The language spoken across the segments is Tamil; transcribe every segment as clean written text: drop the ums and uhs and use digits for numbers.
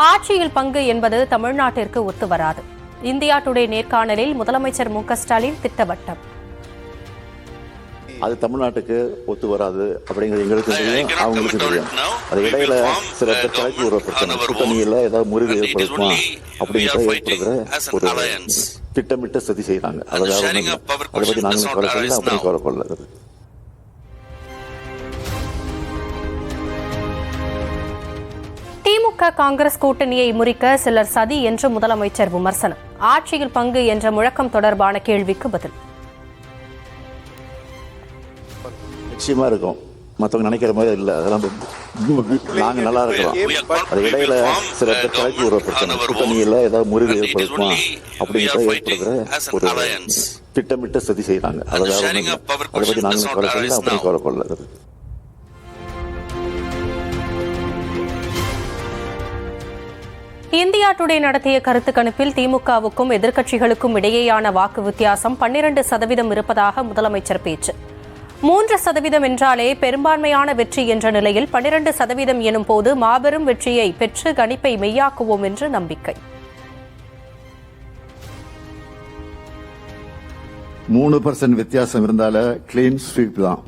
ஆட்சியில் பங்கு என்பது தமிழ்நாட்டிற்கு ஒத்துவராது. இந்தியா டுடே நேர்காணலில் முதலமைச்சர் மு க ஸ்டாலின் திட்டவட்டம். அது தமிழ்நாட்டுக்கு ஒத்து வராது அப்படிங்கிறது எங்களுக்கு தெரியும், அவங்களுக்கு தெரியும். அது இடையில சில பேர் கலக்கி ஒரு பிரச்சனை, கூட்டணியில் ஏதாவது முறிவு ஏற்படுத்துமா அப்படிங்கிறத ஏற்படுத்துற ஒரு திட்டமிட்ட சதி செய்யறாங்க. அதை பற்றி நாங்களும் கவலைப்படல, அப்படியும் கவலைப்படல. திமுக காங்கிரஸ் கூட்டணியை முறிக்க சிலர் சதி என்று முதலமைச்சர் விமர்சனம். ஆட்சியில் பங்கு என்ற முழக்கம் தொடர்பான கேள்விக்கு பதில். நிச்சயமா இருக்கும், மற்றவங்க நினைக்கிற மாதிரி இல்லை. அதெல்லாம் நாங்கள் நல்லா இருக்கிறோம். அது இடையில சில பேர் கலக்கி ஒரு பிரச்சனை, கூட்டணியில் ஏதாவது முறிவு ஏற்படுத்துமா அப்படிங்கிறத ஏற்படுத்துற ஒரு திட்டமிட்ட சதி செய்யறாங்க. அதை பற்றி நாங்களும் கவலைப்படல, அப்படியும் கவலைப்படல. இந்தியா டுடே நடத்திய கருத்து கணிப்பில் திமுகவுக்கும் எதிர்க்கட்சிகளுக்கும் இடையேயான வாக்கு வித்தியாசம் 12% இருப்பதாக முதலமைச்சர் பேச்சு. 3% என்றாலே பெரும்பான்மையான வெற்றி என்ற நிலையில் 12% எனும் போது மாபெரும் வெற்றியை பெற்று கணிப்பை மெய்யாக்குவோம் என்று நம்பிக்கை. 3% வித்தியாசம் இருந்தால கிளீன் ஸ்வீப் தான்.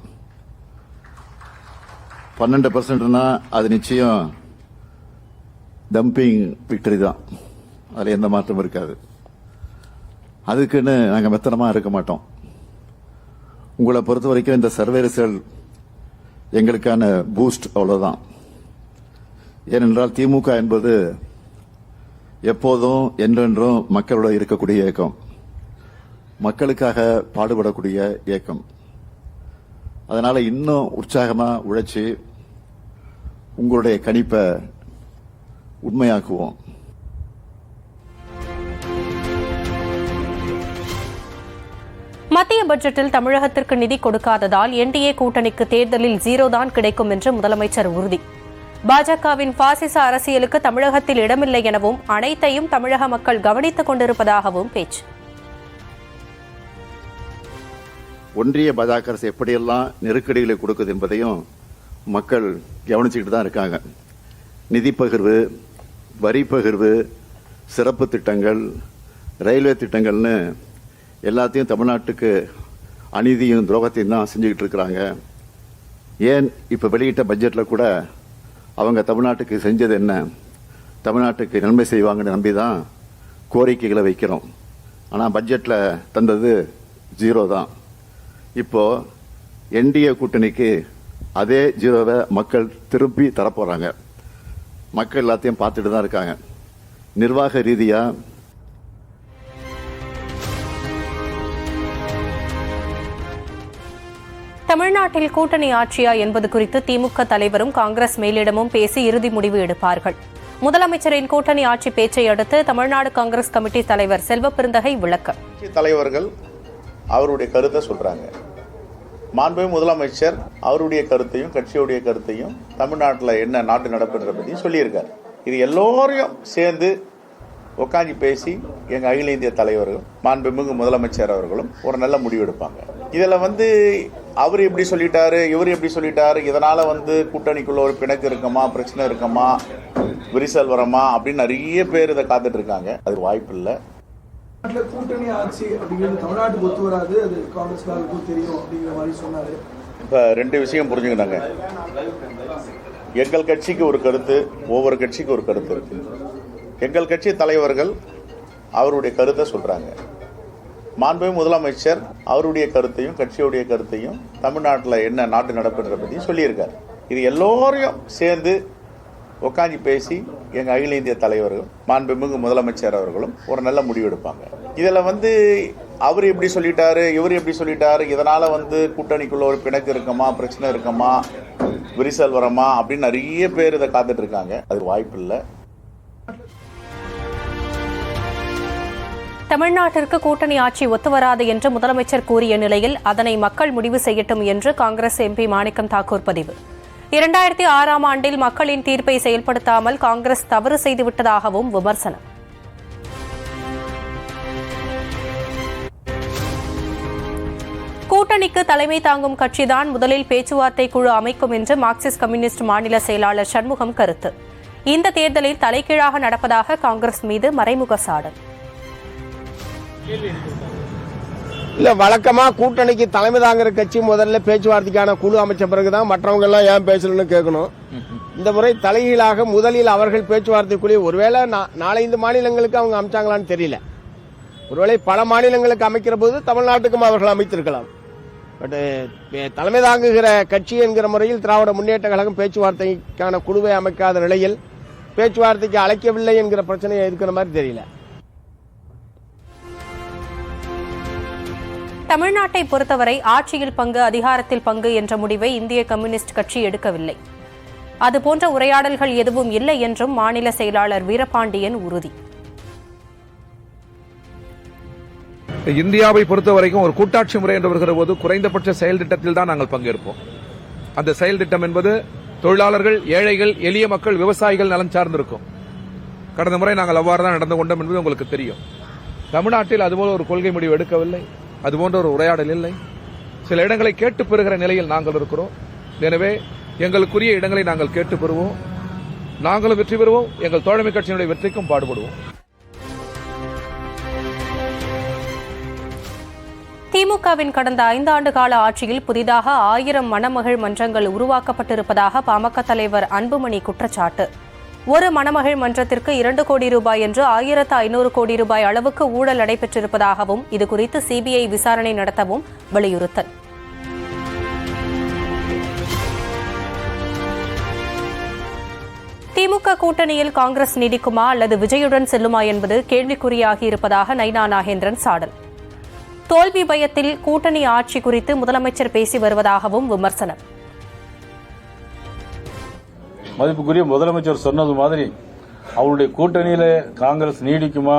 12% அது நிச்சயம் டம்பிங் விக்டரி தான். அதில் எந்த மாற்றம் இருக்காது. அதுக்குன்னு நாங்கள் மெத்தனமா இருக்க மாட்டோம். உங்களை பொறுத்த வரைக்கும் இந்த சர்வே ரிசல்ட் எங்களுக்கான பூஸ்ட், அவ்வளவுதான். ஏனென்றால் திமுக என்பது எப்போதும் என்றென்றும் மக்களோட இருக்கக்கூடிய இயக்கம், மக்களுக்காக பாடுபடக்கூடிய இயக்கம். அதனால இன்னும் உற்சாகமா உழைச்சி உங்களுடைய கணிப்பை உண்மையாக்குவோம். மத்திய பட்ஜெட்டில் தமிழகத்திற்கு நிதி கொடுக்காததால் என்டிஏ கூட்டணிக்கு தேர்தலில் 0 தான் கிடைக்கும் என்று முதலமைச்சர் உறுதி. பாஜகவின் பாசிச அரசியலுக்கு தமிழகத்தில் இடமில்லை எனவும் அனைத்தையும் தமிழக மக்கள் கவனித்துக் கொண்டிருப்பதாகவும் பேச்சு. ஒன்றிய பாஜக அரசு எப்படியெல்லாம் நெருக்கடிகளை கொடுக்குது என்பதையும் மக்கள் கவனிச்சுக்கிட்டு தான் இருக்காங்க. நிதி பகிர்வு, வரி பகிர்வு, சிறப்பு திட்டங்கள், ரயில்வே திட்டங்கள்னு எல்லாத்தையும் தமிழ்நாட்டுக்கு அநீதியும் துரோகத்தையும் தான் செஞ்சுக்கிட்டு இருக்கிறாங்க. ஏன் இப்போ வெளியிட்ட பட்ஜெட்டில் கூட அவங்க தமிழ்நாட்டுக்கு செஞ்சது என்ன, தமிழ்நாட்டுக்கு நன்மை செய்வாங்கன்னு நம்பி தான் கோரிக்கைகளை வைக்கிறோம். ஆனால் பட்ஜெட்டில் தந்தது 0 தான். இப்போ என்டிஏ கூட்டணிக்கு அதே 0வை மக்கள் திருப்பி தரப்போறாங்க. மக்கள் எல்லாத்தையும் பார்த்துட்டு தான் இருக்காங்க. நிர்வாக ரீதியா தமிழ்நாட்டில் கூட்டணி ஆட்சியா என்பது குறித்து திமுக தலைவரும் காங்கிரஸ் மேலிடமும் பேசி இறுதி முடிவு எடுப்பார்கள். முதலமைச்சரின் கூட்டணி ஆட்சி பேச்சை அடுத்து தமிழ்நாடு காங்கிரஸ் கமிட்டி தலைவர் செல்வப்பெருந்தகை விளக்கம். தலைவர்கள் அவருடைய கருத்தை சொல்றாங்க. மாண்பு முதலமைச்சர் அவருடைய கருத்தையும் கட்சியுடைய கருத்தையும் தமிழ்நாட்டில் என்ன நாட்டு நடப்புன்றதை பற்றி சொல்லியிருக்காரு. இது எல்லோரையும் சேர்ந்து உட்காந்து பேசி எங்கள் அகில இந்திய தலைவர்கள் மாண்புமிகு முதலமைச்சர் அவர்களும் ஒரு நல்ல முடிவு எடுப்பாங்க. இதில் அவர் எப்படி சொல்லிட்டாரு, இவர் எப்படி சொல்லிட்டாரு, இதனால கூட்டணிக்குள்ள ஒரு பிணக்கு இருக்குமா, பிரச்சனை இருக்குமா, விரிசல் வரமா அப்படின்னு நிறைய பேர் இதை காத்துட்டு இருக்காங்க. அது வாய்ப்பு இல்லை. கூட்டணி ஆட்சி அப்படிங்கிறது தமிழ்நாட்டுக்கு ஒத்து வராது, அது காங்கிரஸ்காரருக்கும் தெரியும் அப்படிங்கிற மாதிரி சொன்னாரு. இப்போ 2 விஷயம் புரிஞ்சுக்கிட்டாங்க. எங்கள் கட்சிக்கு ஒரு கருத்து, ஒவ்வொரு கட்சிக்கு ஒரு கருத்து இருக்கு. எங்கள் கட்சி தலைவர்கள் அவருடைய கருத்தை சொல்றாங்க. மாண்பு முதலமைச்சர் அவருடைய கருத்தையும் கட்சியுடைய கருத்தையும் தமிழ்நாட்டில் என்ன நாட்டு நடப்புன்றதை பற்றி சொல்லியிருக்காரு. இது எல்லோரையும் சேர்ந்து உட்காந்து பேசி எங்கள் அகில இந்திய தலைவர்கள் மாண்புமிகு முதலமைச்சர் அவர்களும் ஒரு நல்ல முடிவு எடுப்பாங்க. இதில் அவர் எப்படி சொல்லிட்டாரு, இவர் எப்படி சொல்லிட்டாரு, இதனால கூட்டணிக்குள்ள ஒரு பிணக்கு இருக்குமா, பிரச்சனை இருக்குமா, விரிசல் வரமா அப்படின்னு நிறைய பேர் இதை காத்துட்டு இருக்காங்க. அது வாய்ப்பு இல்லை. தமிழ்நாட்டிற்கு கூட்டணி ஆட்சி ஒத்துவராது என்று முதலமைச்சர் கூறிய நிலையில் அதனை மக்கள் முடிவு செய்யட்டும் என்று காங்கிரஸ் எம்பி மாணிக்கம் தாக்கூர் பதிவு. 2006ஆம் ஆண்டில் மக்களின் தீர்ப்பை செயல்படுத்தாமல் காங்கிரஸ் தவறு செய்துவிட்டதாகவும் விமர்சனம். கூட்டணிக்கு தலைமை தாங்கும் கட்சிதான் முதலில் பேச்சுவார்த்தை குழு அமைக்கும் என்று மார்க்சிஸ்ட் கம்யூனிஸ்ட் மாநில செயலாளர் சண்முகம் கருத்து. இந்த தேர்தலில் தலைகீழாக நடப்பதாக காங்கிரஸ் மீது மறைமுக சாடல். இல்ல, வழக்கமா கூட்டணிக்கு தலைமை தாங்கிற கட்சி முதல்ல பேச்சுவார்த்தைக்கான குழு அமைச்ச பிறகுதான் மற்றவங்க எல்லாம் ஏன் பேசலன்னு கேட்கணும். இந்த முறை தலைகீழாக முதலில் அவர்கள் பேச்சுவார்த்தைக்குள்ளே, ஒருவேளை 4-5 மாநிலங்களுக்கு அவங்க அமைச்சாங்களான்னு தெரியல, ஒருவேளை பல மாநிலங்களுக்கு அமைக்கிற போது தமிழ்நாட்டுக்கும் அவர்கள் அமைத்திருக்கலாம். பட் தலைமை தாங்குகிற கட்சி என்கிற முறையில் திராவிட முன்னேற்ற கழகம் பேச்சுவார்த்தைக்கான குழுவை அமைக்காத நிலையில் பேச்சுவார்த்தைக்கு அழைக்கவில்லை என்கிற பிரச்சனையை இருக்கிற மாதிரி தெரியல. தமிழ்நாட்டை பொறுத்தவரை ஆட்சியில் பங்கு, அதிகாரத்தில் பங்கு என்ற முடிவை இந்திய கம்யூனிஸ்ட் கட்சி எடுக்கவில்லை. அதுபோன்ற உரையாடல்கள் எதுவும் இல்லை என்றும் மாநில செயலாளர் வீரபாண்டியன் உறுதி. இந்தியாவை பொறுத்தவரைக்கும் ஒரு கூட்டாட்சி முறை என்று வருகிற போது குறைந்தபட்ச செயல் திட்டத்தில் தான் நாங்கள் பங்கேற்போம். அந்த செயல் திட்டம் என்பது தொழிலாளர்கள், ஏழைகள், எளிய மக்கள், விவசாயிகள் நலன் சார்ந்திருக்கும். கடந்த முறை நாங்கள் அவ்வாறு தான் நடந்து கொண்டோம் என்பது உங்களுக்கு தெரியும். தமிழ்நாட்டில் அதுபோல ஒரு கொள்கை முடிவு எடுக்கவில்லை, அதுபோன்ற ஒரு உரையாடல் இல்லை. சில இடங்களை கேட்டு பெறுகிற நிலையில் நாங்கள் இருக்கிறோம். எனவே எங்களுக்குரிய இடங்களை நாங்கள் கேட்டு பெறுவோம். நாங்களும் வெற்றி பெறுவோம். எங்கள் தோழமை கட்சியினுடைய வெற்றிக்கும் பாடுபடுவோம். திமுகவின் கடந்த 5 ஆண்டு கால ஆட்சியில் புதிதாக 1000 மணமகள் மன்றங்கள் உருவாக்கப்பட்டிருப்பதாக பாமக தலைவர் அன்புமணி குற்றச்சாட்டு. ஒரு மணமகள் மன்றத்திற்கு 2 கோடி ரூபாய் என்று 1500 கோடி ரூபாய் அளவுக்கு ஊழல் நடைபெற்றிருப்பதாகவும் இதுகுறித்து சிபிஐ விசாரணை நடத்தவும் வலியுறுத்தல். திமுக கூட்டணியில் காங்கிரஸ் நீடிக்குமா அல்லது விஜயுடன் செல்லுமா என்பது கேள்விக்குறியாகி இருப்பதாக நைனா நாகேந்திரன் சாடல். தோல்வி பயத்தில் கூட்டணி ஆட்சி குறித்து முதலமைச்சர் பேசி வருவதாகவும் விமர்சனம். மதிப்புக்குரிய முதலமைச்சர் சொன்னது மாதிரி அவருடைய கூட்டணியில காங்கிரஸ் நீடிக்குமா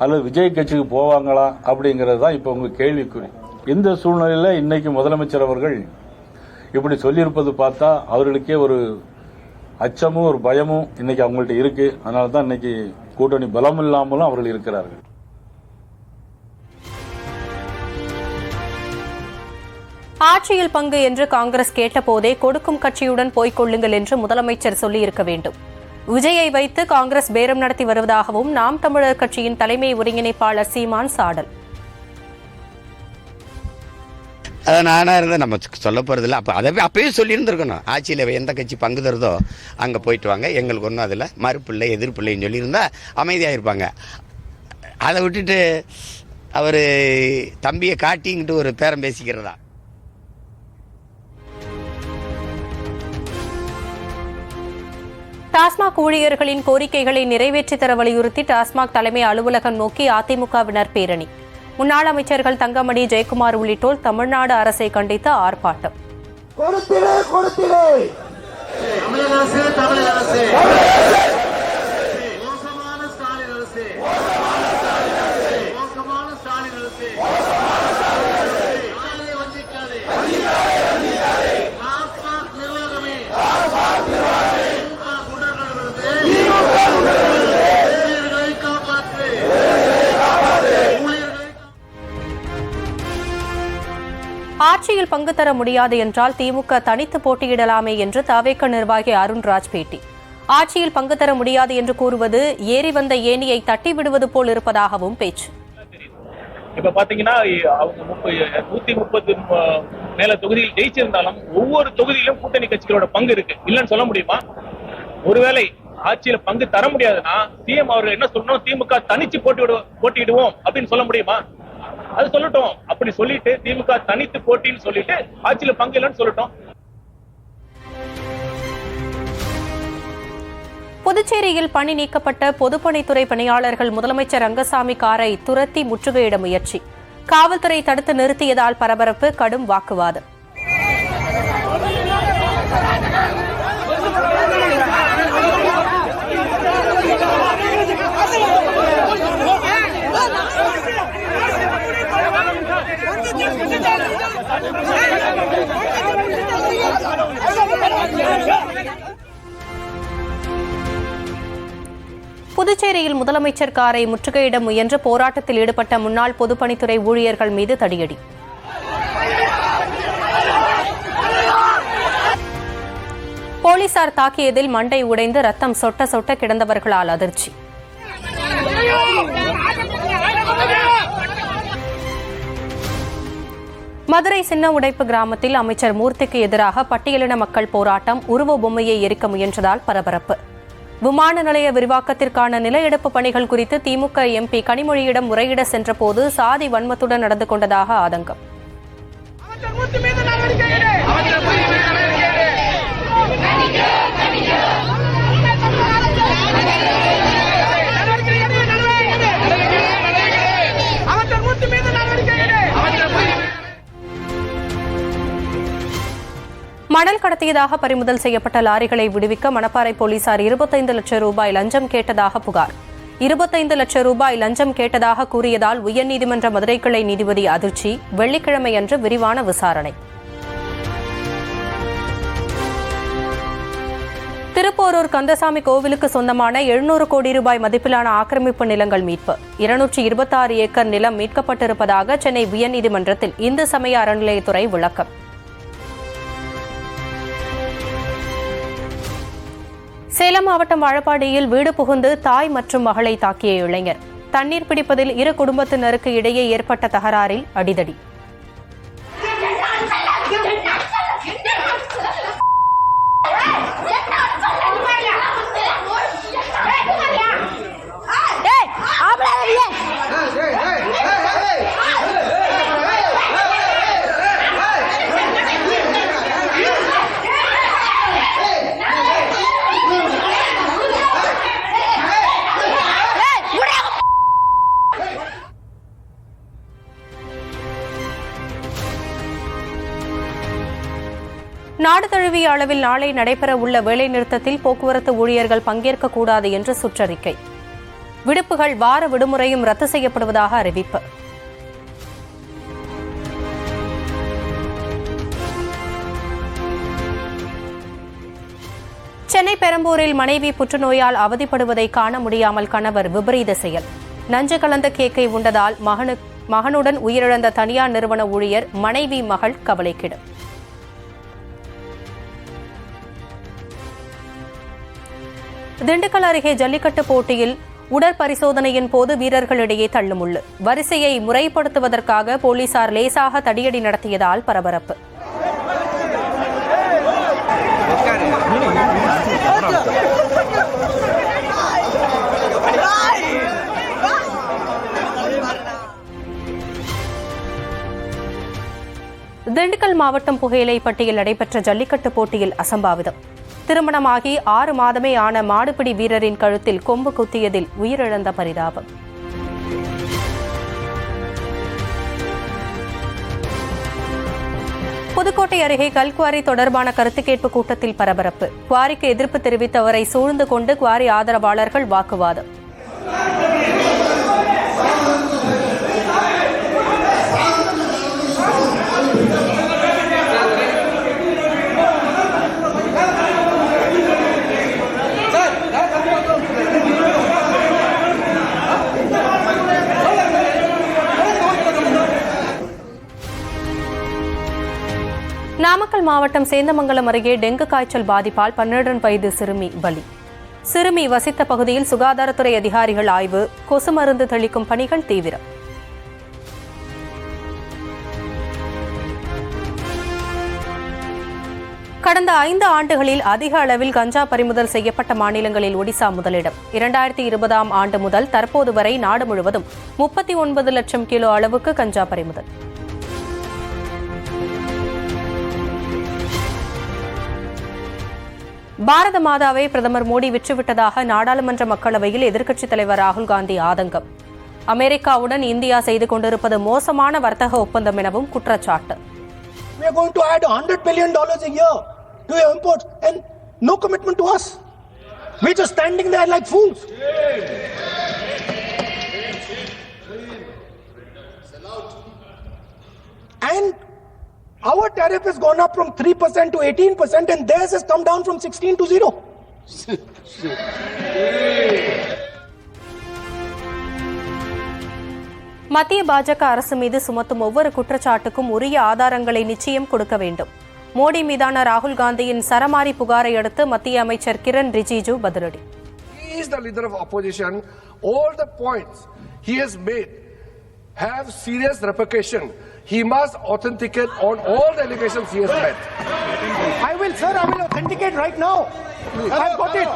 அல்லது விஜய் கட்சிக்கு போவாங்களா அப்படிங்கிறது தான் இப்போ உங்க கேள்விக்குறி. இந்த சூழ்நிலையில் இன்னைக்கு முதலமைச்சர் அவர்கள் இப்படி சொல்லியிருப்பது பார்த்தா அவர்களுக்கே ஒரு அச்சமும் ஒரு பயமும் இன்னைக்கு அவங்கள்ட்ட இருக்கு. அதனால தான் இன்னைக்கு கூட்டணி பலம் இல்லாமலும் அவர்கள் இருக்கிறார்கள். ஆட்சியில் பங்கு என்று காங்கிரஸ் கேட்டபோதே கொடுக்கும் கட்சியுடன் போய்க் கொள்ளுங்கள் என்று முதலமைச்சர் சொல்லியிருக்க வேண்டும். விஜயை வைத்து காங்கிரஸ் பேரம் நடத்தி வருவதாகவும் நாம் தமிழர் கட்சியின் தலைமை ஒருங்கிணைப்பாளர் சீமான் சாடல். அதை நானா இருந்தால் நம்ம சொல்ல போறதில்ல. அப்பவே சொல்லியிருந்திருக்கணும். ஆட்சியில் எந்த கட்சி பங்கு தருதோ அங்கே போயிட்டு வாங்க, எங்களுக்கு ஒன்றும் அதில் மறுப்பில்லை எதிர்ப்பில்லைன்னு சொல்லியிருந்தா அமைதியாக இருப்பாங்க. அதை விட்டுட்டு அவர் தம்பியை காட்டிங்கிட்டு ஒரு பேரம் பேசிக்கிறதா. டாஸ்மாக் ஊழியர்களின் கோரிக்கைகளை நிறைவேற்றித் தர வலியுறுத்தி டாஸ்மாக் தலைமை அலுவலகம் நோக்கி அதிமுகவினர் பேரணி. முன்னாள் அமைச்சர்கள் தங்கமணி, ஜெயக்குமார் உள்ளிட்டோர் தமிழ்நாடு அரசை கண்டித்து ஆர்ப்பாட்டம். ஆட்சியில் பங்கு தர முடியாது என்றால் திமுக தனித்து போட்டியிடலாமே என்று தவேக நிர்வாகி அருண்ராஜ் பேட்டி. ஆட்சியில் பங்கு தர முடியாது என்று கூறுவது ஏறி வந்த ஏணியை தட்டி விடுவது போல் இருப்பதாகவும் பேச்சு. இப்ப பாத்தீங்கன்னா அவங்க 130 மேல தொகுதியில் ஜெயிச்சிருந்தாலும் ஒவ்வொரு தொகுதியிலும் கூட்டணி கட்சிகளோட பங்கு இருக்கு. இல்லன்னு சொல்ல முடியுமா? ஒருவேளை ஆட்சியில பங்கு தர முடியாதுன்னா சிஎம் அவர்கள் என்ன சொல்லணும்? திமுக தனிச்சு போட்டியிடுவோம் அப்படின்னு சொல்ல முடியுமா? அது சொல்லட்டும். அப்படி சொல்லிட்டு திமுக தனித்து போட்டின்னு சொல்லிட்டு ஆட்சியில பங்கு இல்லைன்னு சொல்லட்டும். புதுச்சேரியில் பணி நீக்கப்பட்ட பொதுப்பணித்துறை பணியாளர்கள் முதலமைச்சர் ரங்கசாமி காரை துரத்தி முற்றுகையிட முயற்சி. காவல்துறை தடுத்து நிறுத்தியதால் பரபரப்பு, கடும் வாக்குவாதம். புதுச்சேரியில் முதலமைச்சர் காரை முற்றுகையிட முயன்று போராட்டத்தில் ஈடுபட்ட முன்னாள் பொதுப்பணித்துறை ஊழியர்கள் மீது தடியடி. போலீசார் தாக்கியதில் மண்டை உடைந்து ரத்தம் சொட்ட சொட்ட கிடந்தவர்களால் அதிர்ச்சி. மதுரை சின்ன உடைப்பு கிராமத்தில் அமைச்சர் மூர்த்திக்கு எதிராக பட்டியலின மக்கள் போராட்டம் உருவ பொம்மையை எரிக்க முயன்றதால் பரபரப்பு. விமான நிலைய விரிவாக்கத்திற்கான நில எடுப்பு பணிகள் குறித்து திமுக எம்பி கனிமொழியிடம் முறையிட சென்றபோது சாதி வன்மத்துடன் நடந்து கொண்டதாக ஆதங்கம். மணல் கடத்தியதாக பறிமுதல் செய்யப்பட்ட லாரிகளை விடுவிக்க மணப்பாறை போலீசார் 25 லட்சம் ரூபாய் லஞ்சம் கேட்டதாக புகார். 25 லட்சம் ரூபாய் லஞ்சம் கேட்டதாக கூறியதால் உயர்நீதிமன்ற மதுரை கிளை நீதிபதி அதிர்ச்சி. வெள்ளிக்கிழமை அன்று விரிவான விசாரணை. திருப்போரூர் கந்தசாமி கோவிலுக்கு சொந்தமான 700 கோடி ரூபாய் மதிப்பிலான ஆக்கிரமிப்பு நிலங்கள் மீட்பு. 226 ஏக்கர் நிலம் மீட்கப்பட்டிருப்பதாக சென்னை உயர்நீதிமன்றத்தில் இந்து சமய அறநிலையத்துறை விளக்கம். சேலம் மாவட்டம் வாழப்பாடியில் வீடு புகுந்து தாய் மற்றும் மகளை தாக்கிய இளைஞர். தண்ணீர் பிடிப்பதில் இரு குடும்பத்தினருக்கு இடையே ஏற்பட்ட தகராறில் அடிதடி. நாடு தழுவிய அளவில் நாளை நடைபெற உள்ள வேலைநிறுத்தத்தில் போக்குவரத்து ஊழியர்கள் பங்கேற்கக்கூடாது என்று சுற்றறிக்கை. விடுப்புகள் வார விடுமுறையும் ரத்து செய்யப்படுவதாக அறிவிப்பு. சென்னை பெரம்பூரில் மனைவி புற்றுநோயால் அவதிப்படுவதை காண முடியாமல் கணவர் விபரீத செயல். நஞ்சு கலந்த கேக்கை உண்டதால் மகனுடன் உயிரிழந்த தனியார் நிறுவன ஊழியர் மனைவி மகள் கவலைக்கிடு. திண்டுக்கல் அருகே ஜல்லிக்கட்டு போட்டியில் உடற்பரிசோதனையின் போது வீரர்களிடையே தள்ளுமுள்ளு. வரிசையை முறைப்படுத்துவதற்காக போலீசார் லேசாக தடியடி நடத்தியதால் பரபரப்பு. திண்டுக்கல் மாவட்டம் புகையிலைப்பட்டியில் நடைபெற்ற ஜல்லிக்கட்டு போட்டியில் அசம்பாவிதம். திருமணமாகி 6 மாதமே ஆன மாடுபிடி வீரரின் கழுத்தில் கொம்பு குத்தியதில் உயிரிழந்த பரிதாபம். புதுக்கோட்டை அருகே கல்குவாரி தொடர்பான கருத்து கேட்பு கூட்டத்தில் பரபரப்பு. குவாரிக்கு எதிர்ப்பு தெரிவித்தவரை சூழ்ந்து கொண்டு குவாரி ஆதரவாளர்கள் வாக்குவாதம். நாமக்கல் மாவட்டம் சேந்தமங்கலம் அருகே டெங்கு காய்ச்சல் பாதிப்பால் 12 வயது சிறுமி பலி. சிறுமி வசித்த பகுதியில் சுகாதாரத்துறை அதிகாரிகள் ஆய்வு. கொசு மருந்து தெளிக்கும் பணிகள் தீவிரம். கடந்த 5 ஆண்டுகளில் அதிக அளவில் கஞ்சா பறிமுதல் செய்யப்பட்ட மாநிலங்களில் ஒடிசா முதலிடம். 2020ஆம் ஆண்டு முதல் தற்போது வரை நாடு முழுவதும் 39 லட்சம் கிலோ அளவுக்கு கஞ்சா பறிமுதல். பாரத மாதாவை பிரதமர் மோடி விற்றுவிட்டதாக நாடாளுமன்ற மக்களவையில் எதிர்க்கட்சித் தலைவர் ராகுல் காந்தி ஆதங்கம். அமெரிக்காவுடன் இந்தியா செய்து கொண்டிருப்பது மோசமான வர்த்தக ஒப்பந்தம் எனவும் குற்றச்சாட்டு. We are going to add $100 billion a year to your imports and no commitment to us. We're just standing there like fools. And our tariff has gone up from 3% to 18% and theirs has come down from 16 to 0. மத்திய பாஜக அரசு மீது சுமத்தும் ஒவ்வொரு குற்றச்சாட்டுக்கும் உரிய ஆதாரங்களை நிச்சயம் கொடுக்க வேண்டும். மோடி மீதான ராகுல் காந்தியின் சரமாரி புகாரை அடுத்து மத்திய அமைச்சர் கிரண் ரிஜிஜு பதிலடி. He is the leader of opposition. All the points he has made have serious repercussion. He must authenticate on all the allegations he has made. I will authenticate right now. I've got it.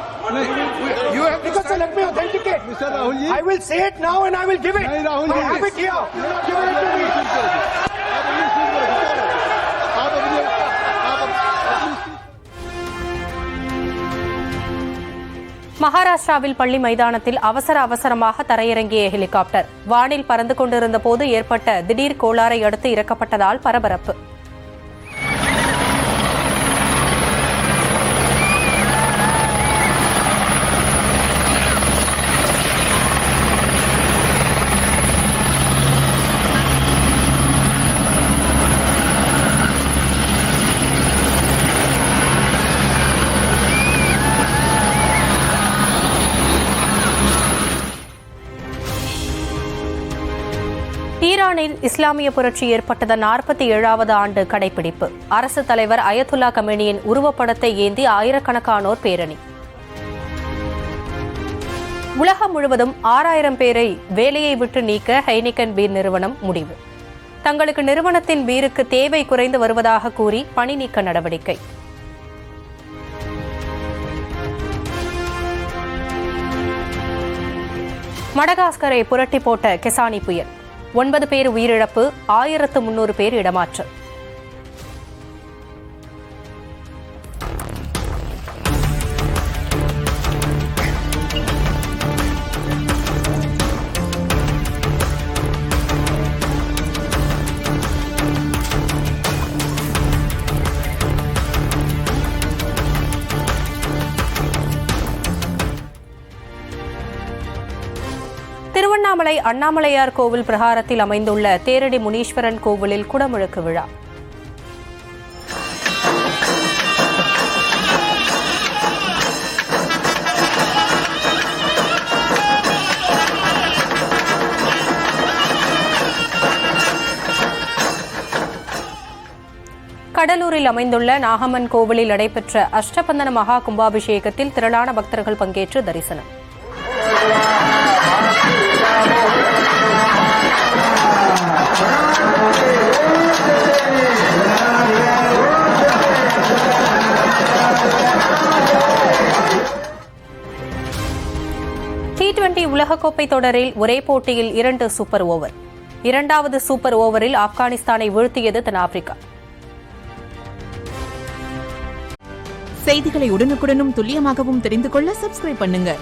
You have to Because let me authenticate. Mr. Rahulji. I will say it now and I will give it. I have it here. Give it to me. மகாராஷ்டிராவில் பள்ளி மைதானத்தில் அவசரமாக தரையிறங்கிய ஹெலிகாப்டர் வானில் பறந்து கொண்டிருந்த போது ஏற்பட்ட திடீர் கோளாறை அடுத்து இறக்கப்பட்டதால் பரபரப்பு. ஈரானில் இஸ்லாமிய புரட்சி ஏற்பட்டத 47வது ஆண்டு கடைபிடிப்பு. அரசு தலைவர் அயத்துல்லா கமேனியின் உருவப்படத்தை ஏந்தி ஆயிரக்கணக்கானோர் பேரணி. உலகம் முழுவதும் 6000 பேரை வேலையை விட்டு நீக்க ஹைனிகன் பீர் நிறுவனம் முடிவு. தங்களுக்கு நிறுவனத்தின் பீருக்கு தேவை குறைந்து வருவதாக கூறி பணி நீக்க நடவடிக்கை. மடகாஸ்கரை புரட்டி போட்ட கெசானி புயல். 9 பேர் உயிரிழப்பு, 1300 பேர் இடமாற்றம். திருவண்ணாமலை அண்ணாமலையார் கோவில் பிரகாரத்தில் அமைந்துள்ள தேரடி முனீஸ்வரன் கோவிலில் குடமுழுக்கு விழா. கடலூரில் அமைந்துள்ள நாகம்மன் கோவிலில் நடைபெற்ற அஷ்டபந்தன மகா கும்பாபிஷேகத்தில் திரளான பக்தர்கள் பங்கேற்று தரிசனம். T20 உலகக்கோப்பை தொடரில் ஒரே போட்டியில் 2 சூப்பர் ஓவர். இரண்டாவது சூப்பர் ஓவரில் ஆப்கானிஸ்தானை வீழ்த்தியது தென்னாப்பிரிக்கா. செய்திகளை உடனுக்குடனும் துல்லியமாகவும் தெரிந்து கொள்ள சப்ஸ்கிரைப் பண்ணுங்க.